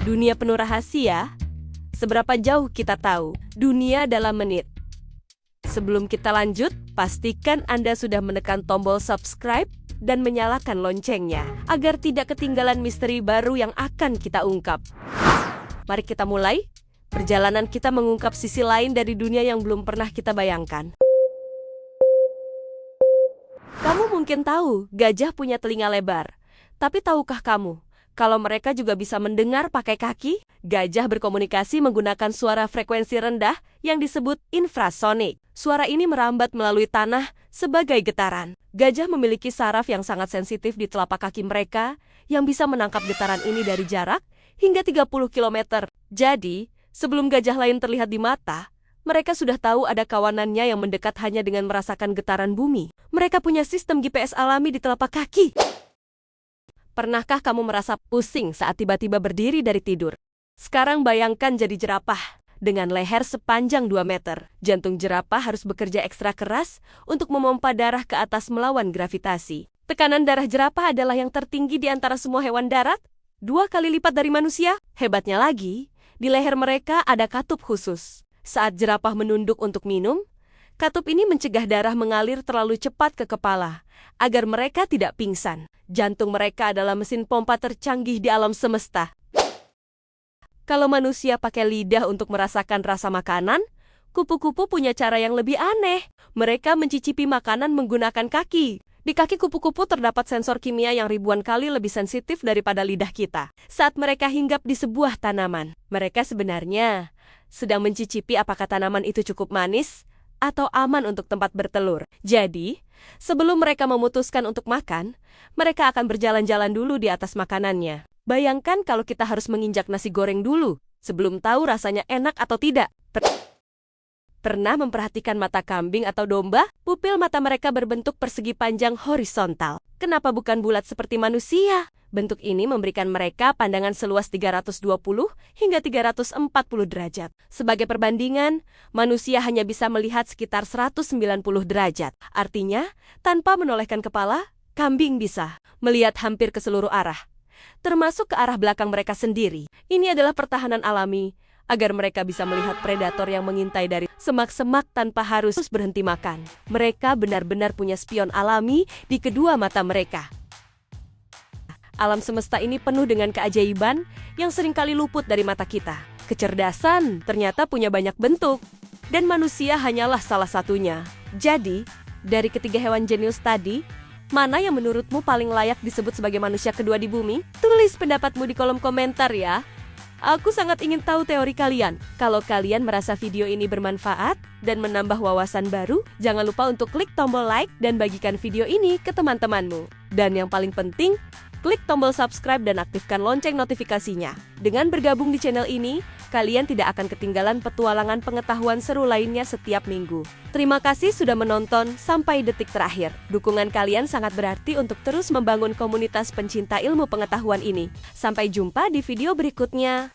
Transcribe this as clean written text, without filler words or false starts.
Dunia penuh rahasia. Seberapa jauh kita tahu dunia dalam menit? Sebelum kita lanjut, pastikan Anda sudah menekan tombol subscribe dan menyalakan loncengnya agar tidak ketinggalan misteri baru yang akan kita ungkap. Mari kita mulai perjalanan kita mengungkap sisi lain dari dunia yang belum pernah kita bayangkan. Kamu mungkin tahu gajah punya telinga lebar, tapi tahukah kamu kalau mereka juga bisa mendengar pakai kaki? Gajah berkomunikasi menggunakan suara frekuensi rendah yang disebut infrasonik. Suara ini merambat melalui tanah sebagai getaran. Gajah memiliki saraf yang sangat sensitif di telapak kaki mereka yang bisa menangkap getaran ini dari jarak hingga 30 km. Jadi, sebelum gajah lain terlihat di mata, mereka sudah tahu ada kawanannya yang mendekat hanya dengan merasakan getaran bumi. Mereka punya sistem GPS alami di telapak kaki. Pernahkah kamu merasa pusing saat tiba-tiba berdiri dari tidur? Sekarang bayangkan jadi jerapah dengan leher sepanjang 2 meter. Jantung jerapah harus bekerja ekstra keras untuk memompa darah ke atas melawan gravitasi. Tekanan darah jerapah adalah yang tertinggi di antara semua hewan darat, 2 kali lipat dari manusia. Hebatnya lagi, di leher mereka ada katup khusus. Saat jerapah menunduk untuk minum, katup ini mencegah darah mengalir terlalu cepat ke kepala, agar mereka tidak pingsan. Jantung mereka adalah mesin pompa tercanggih di alam semesta. Kalau manusia pakai lidah untuk merasakan rasa makanan, kupu-kupu punya cara yang lebih aneh. Mereka mencicipi makanan menggunakan kaki. Di kaki kupu-kupu terdapat sensor kimia yang ribuan kali lebih sensitif daripada lidah kita. Saat mereka hinggap di sebuah tanaman, mereka sebenarnya sedang mencicipi apakah tanaman itu cukup manis atau aman untuk tempat bertelur. Jadi, sebelum mereka memutuskan untuk makan, mereka akan berjalan-jalan dulu di atas makanannya. Bayangkan kalau kita harus menginjak nasi goreng dulu, sebelum tahu rasanya enak atau tidak. Pernah memperhatikan mata kambing atau domba? Pupil mata mereka berbentuk persegi panjang horizontal. Kenapa bukan bulat seperti manusia? Bentuk ini memberikan mereka pandangan seluas 320 hingga 340 derajat. Sebagai perbandingan, manusia hanya bisa melihat sekitar 190 derajat. Artinya, tanpa menolehkan kepala, kambing bisa melihat hampir ke seluruh arah, termasuk ke arah belakang mereka sendiri. Ini adalah pertahanan alami, agar mereka bisa melihat predator yang mengintai dari semak-semak tanpa harus berhenti makan. Mereka benar-benar punya spion alami di kedua mata mereka. Alam semesta ini penuh dengan keajaiban yang seringkali luput dari mata kita. Kecerdasan ternyata punya banyak bentuk, dan manusia hanyalah salah satunya. Jadi, dari ketiga hewan jenius tadi, mana yang menurutmu paling layak disebut sebagai manusia kedua di bumi? Tulis pendapatmu di kolom komentar ya. Aku sangat ingin tahu teori kalian. Kalau kalian merasa video ini bermanfaat dan menambah wawasan baru, jangan lupa untuk klik tombol like dan bagikan video ini ke teman-temanmu. Dan yang paling penting, klik tombol subscribe dan aktifkan lonceng notifikasinya. Dengan bergabung di channel ini, kalian tidak akan ketinggalan petualangan pengetahuan seru lainnya setiap minggu. Terima kasih sudah menonton sampai detik terakhir. Dukungan kalian sangat berarti untuk terus membangun komunitas pencinta ilmu pengetahuan ini. Sampai jumpa di video berikutnya.